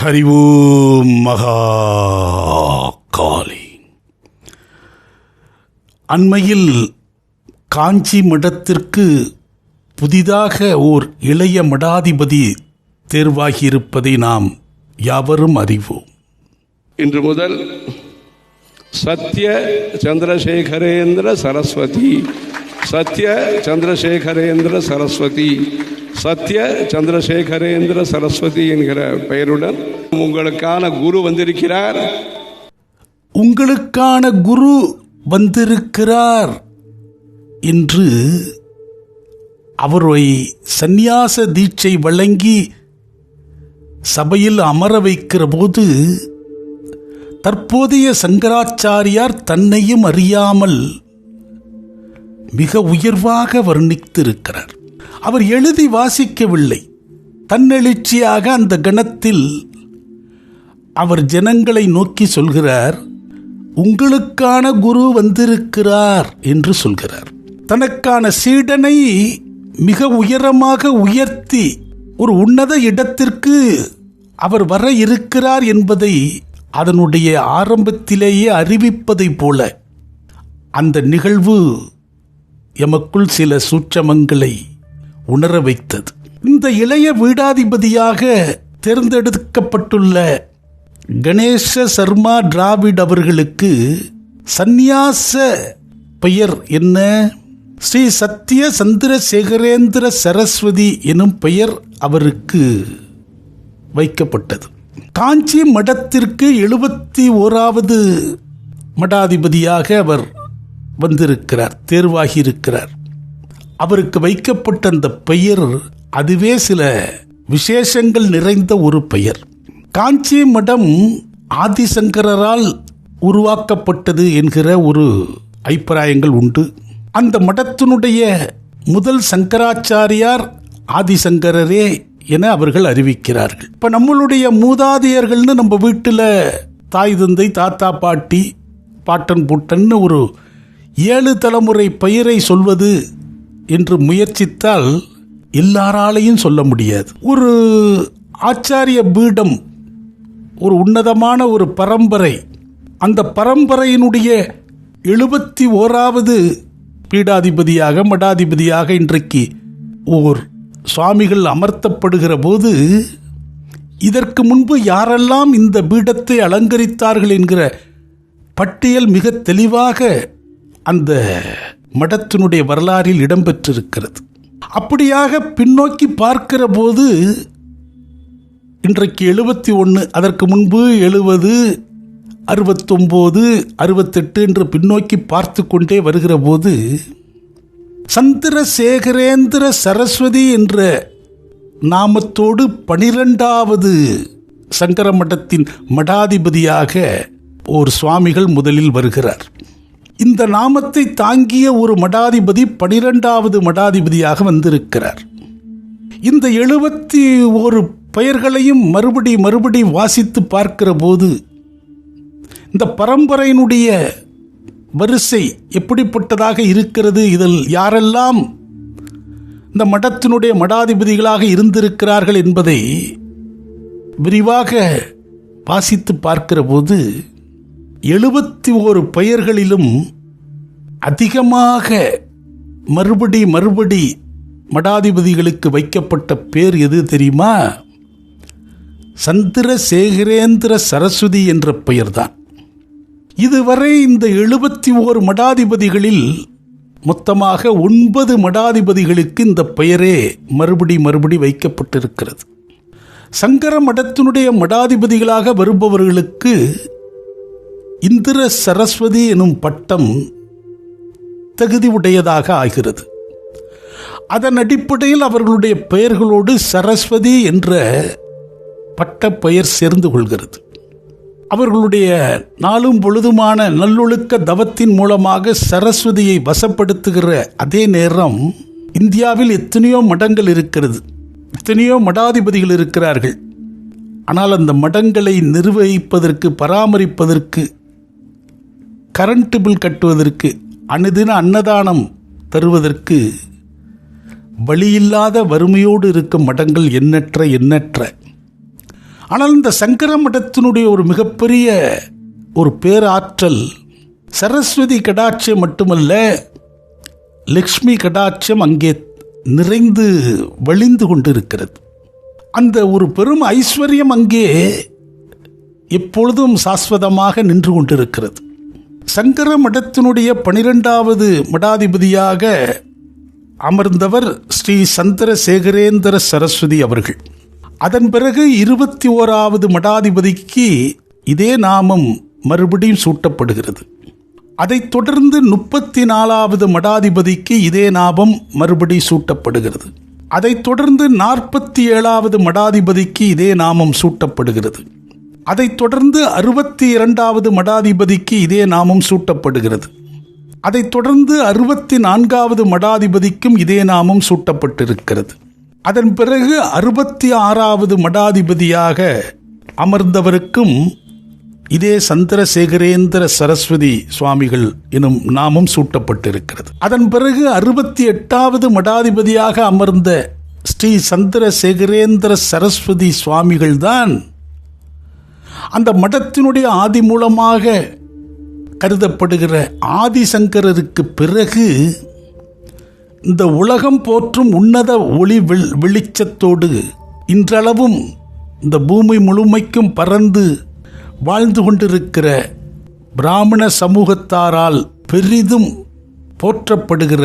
ஹரி ஓம் மகா காளி. அண்மையில் காஞ்சி மடத்திற்கு புதிதாக ஓர் இளைய மடாதிபதி தேர்வாகியிருப்பதை நாம் யாவரும் அறிவோம். இன்று முதல் சத்ய சந்திரசேகரேந்திர சரஸ்வதி, சத்ய சந்திரசேகரேந்திர சரஸ்வதி, சத்ய சந்திரசேகரேந்திர சரஸ்வதி என்கிற பெயருடன் உங்களுக்கான குரு வந்திருக்கிறார். உங்களுக்கான குரு வந்திருக்கிறார் என்று அவரை சந்நியாச தீட்சை வழங்கி சபையில் அமர வைக்கிற போது தற்போதைய சங்கராச்சாரியார் தன்னையும் அறியாமல் மிக உயர்வாக வர்ணித்திருக்கிறார். அவர் எழுதி வாசிக்கவில்லை, தன்னெழுச்சியாக அந்த கணத்தில் அவர் ஜனங்களை நோக்கி சொல்கிறார், உங்களுக்கான குரு வந்திருக்கிறார் என்று சொல்கிறார். தனக்கான சீடனை மிக உயரமாக உயர்த்தி ஒரு உன்னத இடத்திற்கு அவர் வர இருக்கிறார் என்பதை அதனுடைய ஆரம்பத்திலேயே அறிவிப்பதை போல அந்த நிகழ்வு எமக்குள் சில சூட்சமங்களை உணர வைத்தது. இந்த இளைய பீடாதிபதியாக தேர்ந்தெடுக்கப்பட்டுள்ள கணேச சர்மா டிராவிட் அவர்களுக்கு சந்நியாச பெயர் என்ன? ஸ்ரீ சத்ய சந்திரசேகரேந்திர சரஸ்வதி எனும் பெயர் அவருக்கு வைக்கப்பட்டது. காஞ்சி மடத்திற்கு 71வது மடாதிபதியாக அவர் வந்திருக்கிறார், தேர்வாகியிருக்கிறார். அவருக்கு வைக்கப்பட்ட அந்த பெயர் அதுவே சில விசேஷங்கள் நிறைந்த ஒரு பெயர். காஞ்சி மடம் ஆதிசங்கரால் உருவாக்கப்பட்டது என்கிற ஒரு அபிப்பிராயங்கள் உண்டு. அந்த மடத்தினுடைய முதல் சங்கராச்சாரியார் ஆதிசங்கரரே என அவர்கள் அறிவிக்கிறார்கள். இப்போ நம்மளுடைய மூதாதையர்கள்னு நம்ம வீட்டில் தாய் தந்தை தாத்தா பாட்டி பாட்டன் பூட்டன்னு ஒரு 7 தலைமுறை பெயரை சொல்வது என்று முயற்சித்தால் எல்லாராலையும் சொல்ல முடியாது. ஒரு ஆச்சாரிய பீடம், ஒரு உன்னதமான ஒரு பரம்பரை, அந்த பரம்பரையினுடைய 71வது பீடாதிபதியாக மடாதிபதியாக இன்றைக்கு ஓர் சுவாமிகள் அமர்த்தப்படுகிற போது இதற்கு முன்பு யாரெல்லாம் இந்த பீடத்தை அலங்கரித்தார்கள் என்கிற பட்டியல் மிக தெளிவாக அந்த மடத்தினுடைய வரலாறில் இடம்பெற்றிருக்கிறது. அப்படியாக பின்னோக்கி பார்க்கிற போது இன்றைக்கு 71, அதற்கு முன்பு 70, 69, 68 என்று பின்னோக்கி பார்த்து கொண்டே வருகிற போது சந்திரசேகரேந்திர சரஸ்வதி என்ற நாமத்தோடு 12வது சங்கர மடத்தின் மடாதிபதியாக ஒரு சுவாமிகள் முதலில் வருகிறார். இந்த நாமத்தை தாங்கிய ஒரு மடாதிபதி 12வது மடாதிபதியாக வந்திருக்கிறார். இந்த 71 பெயர்களையும் மறுபடி வாசித்து பார்க்கிற போது இந்த பரம்பரையினுடைய வரிசை எப்படிப்பட்டதாக இருக்கிறது, இதில் யாரெல்லாம் இந்த மடத்தினுடைய மடாதிபதிகளாக இருந்திருக்கிறார்கள் என்பதை விரிவாக வாசித்து பார்க்கிற போது 71 பெயர்களிலும் அதிகமாக மறுபடி மடாதிபதிகளுக்கு வைக்கப்பட்ட பேர் எது தெரியுமா? சந்திரசேகரேந்திர சரஸ்வதி என்ற பெயர்தான். இதுவரை இந்த 71 மடாதிபதிகளில் மொத்தமாக 9 மடாதிபதிகளுக்கு இந்த பெயரே மறுபடி வைக்கப்பட்டிருக்கிறது. சங்கர மடத்தினுடைய மடாதிபதிகளாக வருபவர்களுக்கு இந்திர சரஸ்வதி எனும் பட்டம் தகுதி உடையதாக ஆகிறது. அதன் அடிப்படையில் அவர்களுடைய பெயர்களோடு சரஸ்வதி என்ற பட்ட பெயர் சேர்ந்து கொள்கிறது. அவர்களுடைய நாளும் பொழுதுமான நல்லொழுக்க தவத்தின் மூலமாக சரஸ்வதியை வசப்படுத்துகிற அதே நேரம் இந்தியாவில் எத்தனையோ மடங்கள் இருக்கிறது, எத்தனையோ மடாதிபதிகள் இருக்கிறார்கள். ஆனால் அந்த மடங்களை நிர்வகிப்பதற்கு, பராமரிப்பதற்கு, கரண்ட் பில் கட்டுவதற்கு, அனுதின அன்னதானம் தருவதற்கு வழியில்லாத வறுமையோடு இருக்கும் மடங்கள் எண்ணற்ற. ஆனால் இந்த சங்கர மடத்தினுடைய ஒரு மிகப்பெரிய ஒரு பேராற்றல் சரஸ்வதி கடாட்சியம் மட்டுமல்ல, லக்ஷ்மி கடாட்சியம் அங்கே நிறைந்து வழிந்து கொண்டிருக்கிறது. அந்த ஒரு பெரும் ஐஸ்வர்யம் அங்கே எப்பொழுதும் சாஸ்வதமாக நின்று கொண்டிருக்கிறது. சங்கர மடத்தினுடைய 12வது மடாதிபதியாக அமர்ந்தவர் ஸ்ரீ சந்திரசேகரேந்திர சரஸ்வதி அவர்கள். அதன் பிறகு 21வது மடாதிபதிக்கு இதே நாமம் மறுபடியும் சூட்டப்படுகிறது. அதைத் தொடர்ந்து 34வது மடாதிபதிக்கு இதே நாமம் மறுபடி சூட்டப்படுகிறது. அதைத் தொடர்ந்து 47வது மடாதிபதிக்கு இதே நாமம் சூட்டப்படுகிறது. அதைத் தொடர்ந்து 62வது மடாதிபதிக்கு இதே நாமம் சூட்டப்படுகிறது. அதைத் தொடர்ந்து 64வது மடாதிபதிக்கும் இதே நாமம் சூட்டப்பட்டிருக்கிறது. அதன் பிறகு 66வது மடாதிபதியாக அமர்ந்தவருக்கும் இதே சந்திரசேகரேந்திர சரஸ்வதி சுவாமிகள் எனும் நாமம் சூட்டப்பட்டிருக்கிறது. அதன் பிறகு 68வது மடாதிபதியாக அமர்ந்த ஸ்ரீ சந்திரசேகரேந்திர சரஸ்வதி சுவாமிகள் தான் அந்த மடத்தினுடைய ஆதி மூலமாக கருதப்படுகிற ஆதிசங்கரருக்கு பிறகு இந்த உலகம் போற்றும் உன்னத ஒளி வெளிச்சத்தோடு இன்றளவும் இந்த பூமி முழுமைக்கும் பறந்து வாழ்ந்து கொண்டிருக்கிற பிராமண சமூகத்தாரால் பெரிதும் போற்றப்படுகிற,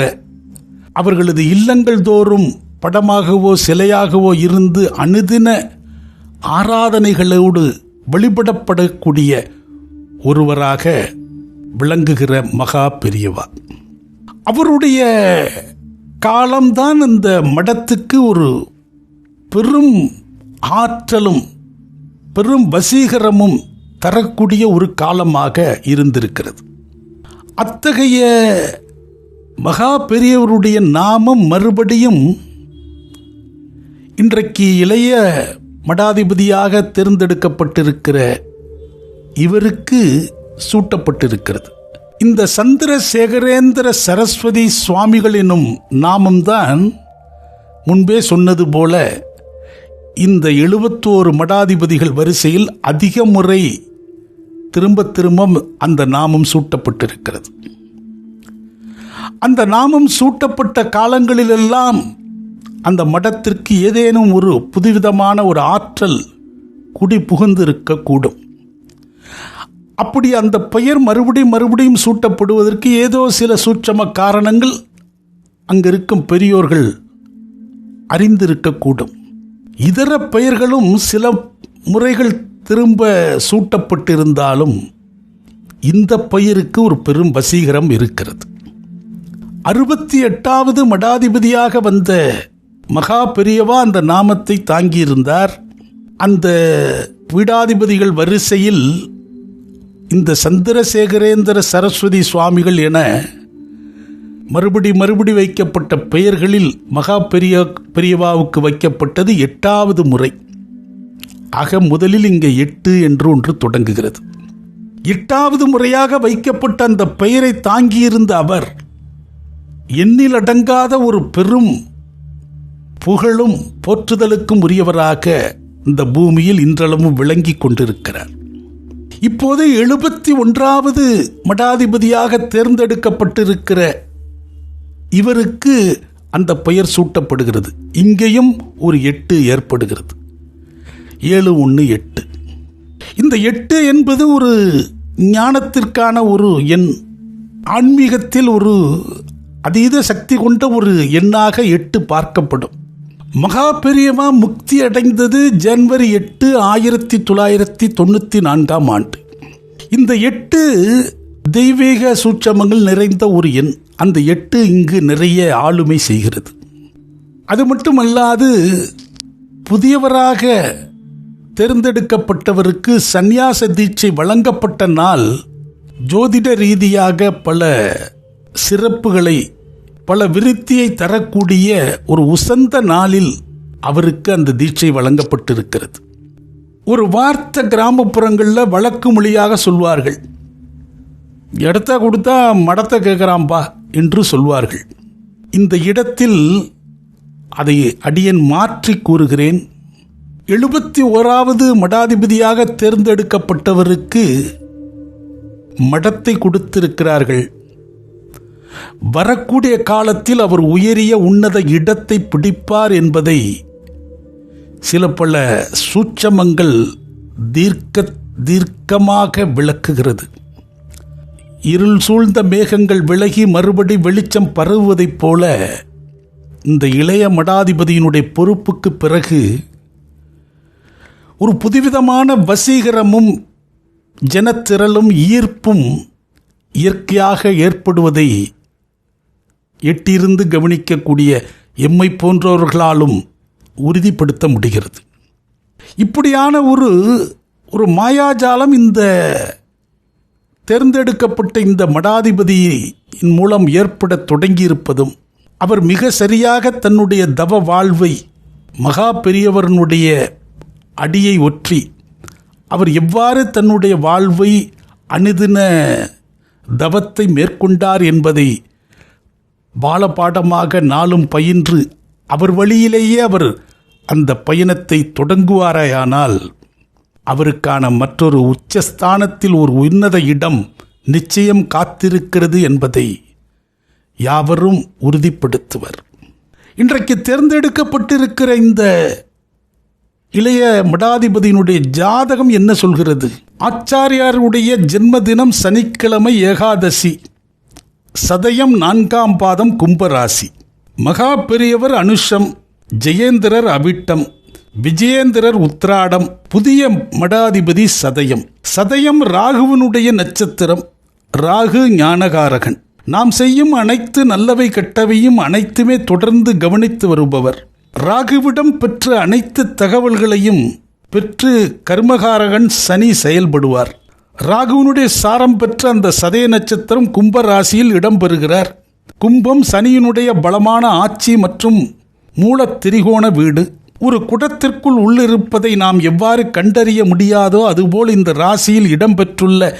அவர்களது இல்லங்கள் தோறும் படமாகவோ சிலையாகவோ இருந்து அனுதின ஆராதனைகளோடு வழிபடப்படக்கூடிய ஒருவராக விளங்குகிற மகா பெரியவா. அவருடைய காலம்தான் இந்த மடத்துக்கு ஒரு பெரும் ஆற்றலும் பெரும் வசீகரமும் தரக்கூடிய ஒரு காலமாக இருந்திருக்கிறது. அத்தகைய மகா பெரியவருடைய நாமம் மறுபடியும் இன்றைக்கு இளைய மடாதிபதியாக தேர்ந்தெடுக்கப்பட்டிருக்கிற இவருக்கு சூட்டப்பட்டிருக்கிறது. இந்த சந்திரசேகரேந்திர சரஸ்வதி சுவாமிகள் எனும் நாமம்தான் முன்பே சொன்னது போல இந்த 71 மடாதிபதிகள் வரிசையில் அதிக முறை திரும்ப திரும்ப அந்த நாமம் சூட்டப்பட்டிருக்கிறது. அந்த நாமம் சூட்டப்பட்ட காலங்களிலெல்லாம் அந்த மடத்திற்கு ஏதேனும் ஒரு புதுவிதமான ஒரு ஆற்றல் குடி புகுந்திருக்கக்கூடும். அப்படி அந்த பெயர் மறுபடியும் சூட்டப்படுவதற்கு ஏதோ சில சூட்சம காரணங்கள் அங்கிருக்கும் பெரியோர்கள் அறிந்திருக்கக்கூடும். இதர பெயர்களும் சில முறைகள் திரும்ப சூட்டப்பட்டிருந்தாலும் இந்த பெயருக்கு ஒரு பெரும் வசீகரம் இருக்கிறது. 68வது மடாதிபதியாக வந்த மகா பெரியவா அந்த நாமத்தை தாங்கியிருந்தார். அந்த பீடாதிபதிகள் வரிசையில் இந்த சந்திரசேகரேந்திர சரஸ்வதி சுவாமிகள் என மறுபடி வைக்கப்பட்ட பெயர்களில் மகா பெரியவாவுக்கு வைக்கப்பட்டது 8வது முறை. ஆக முதலில் இங்கே 8 என்று ஒன்று தொடங்குகிறது. 8வது முறையாக வைக்கப்பட்ட அந்த பெயரை தாங்கியிருந்த அவர் எண்ணிலடங்காத ஒரு பெரும் புகழும் போற்றுதலுக்கும் உரியவராக இந்த பூமியில் இன்றளவும் விளங்கி கொண்டிருக்கிறார். இப்போது 71வது மடாதிபதியாக தேர்ந்தெடுக்கப்பட்டிருக்கிற இவருக்கு அந்த பெயர் சூட்டப்படுகிறது. இங்கேயும் ஒரு 8 ஏற்படுகிறது. 718. இந்த 8 என்பது ஒரு ஞானத்திற்கான ஒரு எண். ஆன்மீகத்தில் ஒரு அதீத சக்தி கொண்ட ஒரு எண்ணாக 8 பார்க்கப்படும். மகா பெரியவா முக்தி அடைந்தது ஜனவரி 8, 1994 ஆண்டு. இந்த 8 தெய்வீக சூட்சமங்கள் நிறைந்த ஒரு எண். அந்த 8 இங்கு நிறைய ஆளுமை செய்கிறது. அது மட்டுமல்லாது புதியவராக தேர்ந்தெடுக்கப்பட்டவருக்கு சந்நியாச தீட்சை வழங்கப்பட்ட நாள் ஜோதிட ரீதியாக பல சிறப்புகளை, பல விருத்தியை தரக்கூடிய ஒரு உசந்த நாளில் அவருக்கு அந்த தீட்சை வழங்கப்பட்டிருக்கிறது. ஒரு வார்த்தை கிராமப்புறங்களில் வழக்கு மொழியாக சொல்வார்கள், இடத்த கொடுத்தா மடத்தை கேட்குறாம்பா என்று சொல்வார்கள். இந்த இடத்தில் அதை அடியேன் மாற்றி கூறுகிறேன். 71வது மடாதிபதியாக தேர்ந்தெடுக்கப்பட்டவருக்கு மடத்தை கொடுத்திருக்கிறார்கள். வரக்கூடிய காலத்தில் அவர் உயரிய உன்னத இடத்தை பிடிப்பார் என்பதை சில பல சூட்சமங்கள் தீர்க்கமாக விளக்குகிறது. இருள் சூழ்ந்த மேகங்கள் விலகி மறுபடி வெளிச்சம் பரவுவதைப் போல இந்த இளைய மடாதிபதியினுடைய பொறுப்புக்கு பிறகு ஒரு புதுவிதமான வசீகரமும் ஜனத்திரளும் ஈர்ப்பும் இயற்கையாக ஏற்படுவதை எட்டிருந்து கவனிக்கக்கூடிய எம்மை போன்றவர்களாலும் உறுதிப்படுத்த முடிகிறது. இப்படியான ஒரு மாயாஜாலம் இந்த தேர்ந்தெடுக்கப்பட்ட இந்த மடாதிபதியின் மூலம் ஏற்பட தொடங்கியிருப்பதும், அவர் மிக சரியாக தன்னுடைய தவ வாழ்வை மகா பெரியவரனுடைய அடியை ஒற்றி அவர் எவ்வாறு தன்னுடைய வாழ்வை அனுதின தவத்தை மேற்கொண்டார் என்பதை பாலபாடமாக நாளும் பயின்று அவர் வழியிலேயே அவர் அந்த பயணத்தை தொடங்குவாராயானால் அவருக்கான மற்றொரு உச்சஸ்தானத்தில் ஒரு உன்னத இடம் நிச்சயம் காத்திருக்கிறது என்பதை யாவரும் உறுதிப்படுத்துவர். இன்றைக்கு தேர்ந்தெடுக்கப்பட்டிருக்கிற இந்த இளைய மடாதிபதியினுடைய ஜாதகம் என்ன சொல்கிறது? ஆச்சாரியாருடைய ஜென்மதினம் சனிக்கிழமை ஏகாதசி, சதயம் 4ஆம் பாதம் கும்பராசி, மகா பெரியவர் அனுஷம், ஜெயேந்திரர் அவிட்டம், விஜயேந்திரர் உத்திராடம், புதிய மடாதிபதி சதயம். சதயம் ராகுவனுடைய நட்சத்திரம். ராகு ஞானகாரகன். நாம் செய்யும் அனைத்து நல்லவை கெட்டவையும் அனைத்துமே தொடர்ந்து கவனித்து வருபவர். ராகுவிடம் பெற்ற அனைத்து தகவல்களையும் பெற்று கர்மகாரகன் சனி செயல்படுவார். ராகுவனுடைய சாரம் பெற்ற அந்த சதய நட்சத்திரம் கும்ப ராசியில் இடம்பெறுகிறார். கும்பம் சனியினுடைய பலமான ஆட்சி மற்றும் மூல திரிகோண வீடு. ஒரு குடத்திற்குள் உள்ளிருப்பதை நாம் எவ்வாறு கண்டறிய முடியாதோ அதுபோல் இந்த ராசியில் இடம்பெற்றுள்ள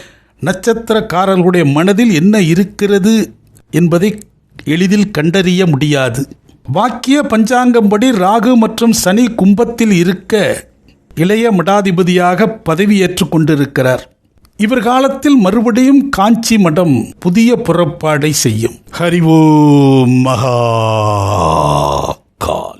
நட்சத்திரக்காரர்களுடைய மனதில் என்ன இருக்கிறது என்பதை எளிதில் கண்டறிய முடியாது. வாக்கிய பஞ்சாங்கம்படி ராகு மற்றும் சனி கும்பத்தில் இருக்க இளைய மடாதிபதியாக பதவியேற்றுக் கொண்டிருக்கிறார். இவர் காலத்தில் மறுபடியும் காஞ்சி மடம் புதிய புறப்பாடை செய்யும். ஹரி ஓம் மகா கால்.